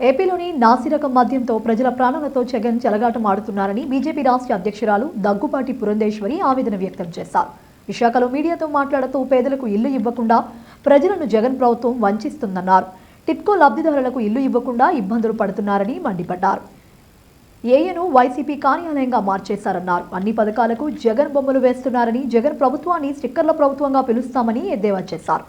ఏపీలోని నాసిరకం మద్యంతో ప్రజల ప్రాణాలతో జగన్ చెలగాటమాడుతున్నారని బీజేపీ రాష్ట్ర అధ్యక్షురాలు దగ్గుపాటి పురంధేశ్వరి ఆవేదన వ్యక్తం చేశారు. విశాఖలో మీడియాతో మాట్లాడుతూ పేదలకు ఇల్లు ఇవ్వకుండా ప్రజలను జగన్ ప్రభుత్వం వంచిస్తుందన్నారు. టిట్కో లబ్ధిదారులకు ఇల్లు ఇవ్వకుండా ఇబ్బందులు పడుతున్నారని మండిపడ్డారు. ఏఏను వైసీపీ కార్యాలయంగా మార్చేశారన్నారు. అన్ని పథకాలకు జగన్ బొమ్మలు వేస్తున్నారని, జగన్ ప్రభుత్వాన్ని స్టిక్కర్ల ప్రభుత్వంగా పిలుస్తామని ఎద్దేవా చేశారు.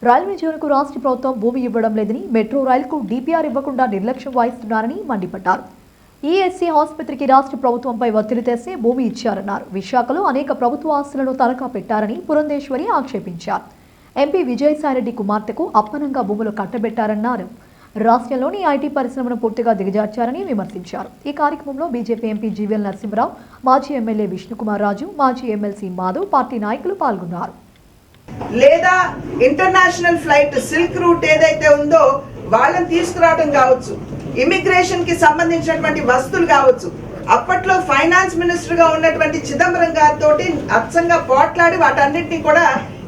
రైల్వే జోన్కు రాష్ట్ర ప్రభుత్వం భూమి ఇవ్వడం లేదని, మెట్రో రైలుకు డీపీఆర్ ఇవ్వకుండా నిర్లక్ష్యం వహిస్తున్నారని మండిపడ్డారు. ఈఎస్సీ ఆసుపత్రికి రాష్ట్ర ప్రభుత్వంపై ఒత్తిడి తెస్తే భూమి ఇచ్చారన్నారు. విశాఖలో అనేక ప్రభుత్వ ఆస్తులను తనఖా పెట్టారని పురంధేశ్వరి ఆక్షేపించారు. ఎంపీ విజయసాయిరెడ్డి కుమార్తెకు అప్పనంగా భూములు కట్టబెట్టారన్నారు. రాష్ట్రంలోని ఐటీ పరిశ్రమను పూర్తిగా దిగజార్చారని విమర్శించారు. ఈ కార్యక్రమంలో బీజేపీ ఎంపీ జీవీఎల్ నరసింహరావు, మాజీ ఎమ్మెల్యే విష్ణుకుమార్ రాజు, మాజీ ఎమ్మెల్సీ మాధవ్, పార్టీ నాయకులు పాల్గొన్నారు. లేదా ఇంటర్నేషనల్ ఫ్లైట్ సిల్క్ రూట్ ఏదైతే ఉందో వాళ్ళని తీసుకురావడం కావచ్చు, ఇమిగ్రేషన్ కి సంబంధించినటువంటి వస్తువులు కావచ్చు. అప్పట్లో ఫైనాన్స్ మినిస్టర్ గా ఉన్నటువంటి చిదంబరం గారితో అచ్చంగా పోట్లాడి వాటన్నిటిని కూడా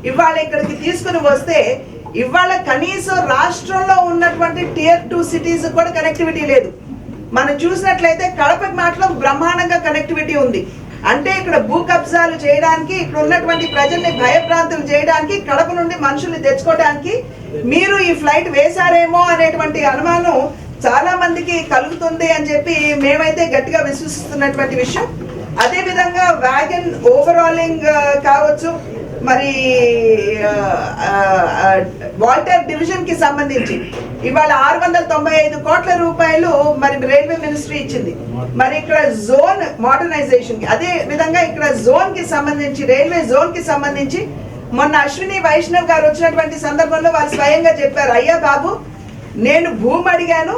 ఇవాళ ఇక్కడికి తీసుకుని వస్తే, ఇవాళ కనీసం రాష్ట్రంలో ఉన్నటువంటి టియర్ 2 సిటీస్ కూడా కనెక్టివిటీ లేదు. మనం చూసినట్లయితే కడపకి మాత్రం బ్రహ్మాండంగా కనెక్టివిటీ ఉంది. అంటే ఇక్కడ భూ కబ్జాలు చేయడానికి, ఇక్కడ ఉన్నటువంటి ప్రజల్ని భయభ్రాంతులు చేయడానికి, కడప నుండి మనుషుల్ని తెచ్చుకోవడానికి మీరు ఈ ఫ్లైట్ వేశారేమో అనేటువంటి అనుమానం చాలా మందికి కలుగుతుంది అని చెప్పి మేమైతే గట్టిగా విశ్వసిస్తున్నటువంటి విషయం. అదేవిధంగా వ్యాగన్ ఓవరాలింగ్ కావచ్చు, మరి వాల్టర్ డివిజన్ కి సంబంధించి ఇవాళ 695 కోట్ల రూపాయలు మరి రైల్వే మినిస్ట్రీ ఇచ్చింది. మరి ఇక్కడ జోన్ మోడర్నైజేషన్ కి, అదే విధంగా ఇక్కడ జోన్ కి సంబంధించి, రైల్వే జోన్ కి సంబంధించి మొన్న అశ్విని వైష్ణవ్ గారు వచ్చినటువంటి సందర్భంలో వారు స్వయంగా చెప్పారు, అయ్యా బాబు నేను భూమి అడిగాను,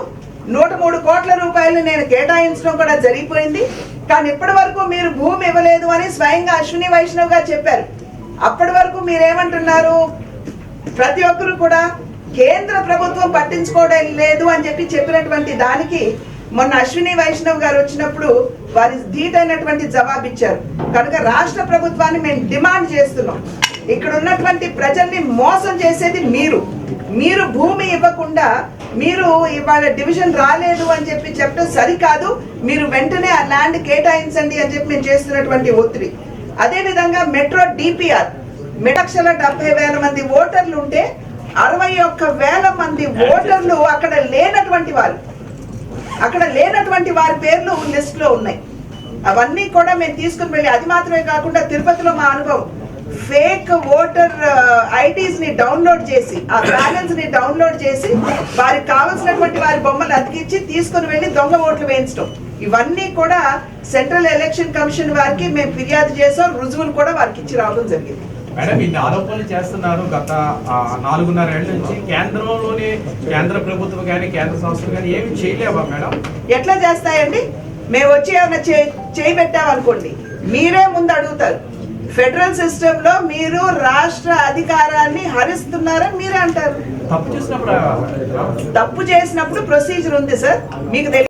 103 కోట్ల రూపాయలు నేను కేటాయించడం కూడా జరిగిపోయింది, కానీ ఇప్పటి వరకు మీరు భూమి ఇవ్వలేదు అని స్వయంగా అశ్విని వైష్ణవ్ గారు చెప్పారు. అప్పటి వరకు మీరేమంటున్నారు, ప్రతి ఒక్కరు కూడా కేంద్ర ప్రభుత్వం పట్టించుకోవడం లేదు అని చెప్పినటువంటి దానికి మొన్న అశ్విని వైష్ణవ్ గారు వచ్చినప్పుడు వారి ధీటైనటువంటి జవాబు ఇచ్చారు. కనుక రాష్ట్ర ప్రభుత్వాన్ని మేము డిమాండ్ చేస్తున్నాం, ఇక్కడ ఉన్నటువంటి ప్రజల్ని మోసం చేసేది మీరు భూమి ఇవ్వకుండా మీరు ఇవాళ డివిజన్ రాలేదు అని చెప్పడం సరికాదు, మీరు వెంటనే ఆ ల్యాండ్ కేటాయించండి అని చెప్పి మేము చేస్తున్నటువంటి ఒత్తిడి. అదేవిధంగా మెట్రో డిపిఆర్ 1,70,000 మంది ఓటర్లు ఉంటే 61,000 మంది ఓటర్లు అక్కడ లేనటువంటి వారి పేర్లు లిస్ట్ లో ఉన్నాయి. అవన్నీ కూడా మేము తీసుకుని వెళ్ళి, అది మాత్రమే కాకుండా తిరుపతిలో మా అనుభవం, ఫేక్ ఓటర్ ఐడీస్ ని డౌన్లోడ్ చేసి, ఆ ప్యానెల్స్ ని డౌన్లోడ్ చేసి వారికి కావాల్సినటువంటి వారి బొమ్మలు అతికించి తీసుకుని వెళ్ళి దొంగ ఓట్లు వేయించడం. ఇవన్నీ కూడా సెంట్రల్ ఎలక్షన్ కమిషన్ వారికి మేము ఫిర్యాదు చేసాం, రుజువులు కూడా వారికి ఇచ్చి రావడం జరిగింది. మేడం, ఇన్ని ఆరోపణలు చేస్తున్నారు గత 4.5 ఏళ్ల నుంచి. కేంద్రంలోని కేంద్ర ప్రభుత్వం కానీ కేంద్ర సంస్థలు కానీ ఏమి చేయలేవా మేడం? ఎట్లా చేస్తాయండి? మేము వచ్చి ఏమైనా చేయి పెట్టామనుకోండి, మీరే ముందు అడుగుతారు. ఫెడరల్ సిస్టమ్ లో మీరు రాష్ట్ర అధికారాన్ని హరిస్తున్నారని మీరే అంటారు. తప్పు చేసినప్పుడు ప్రొసీజర్ ఉంది సార్, మీకు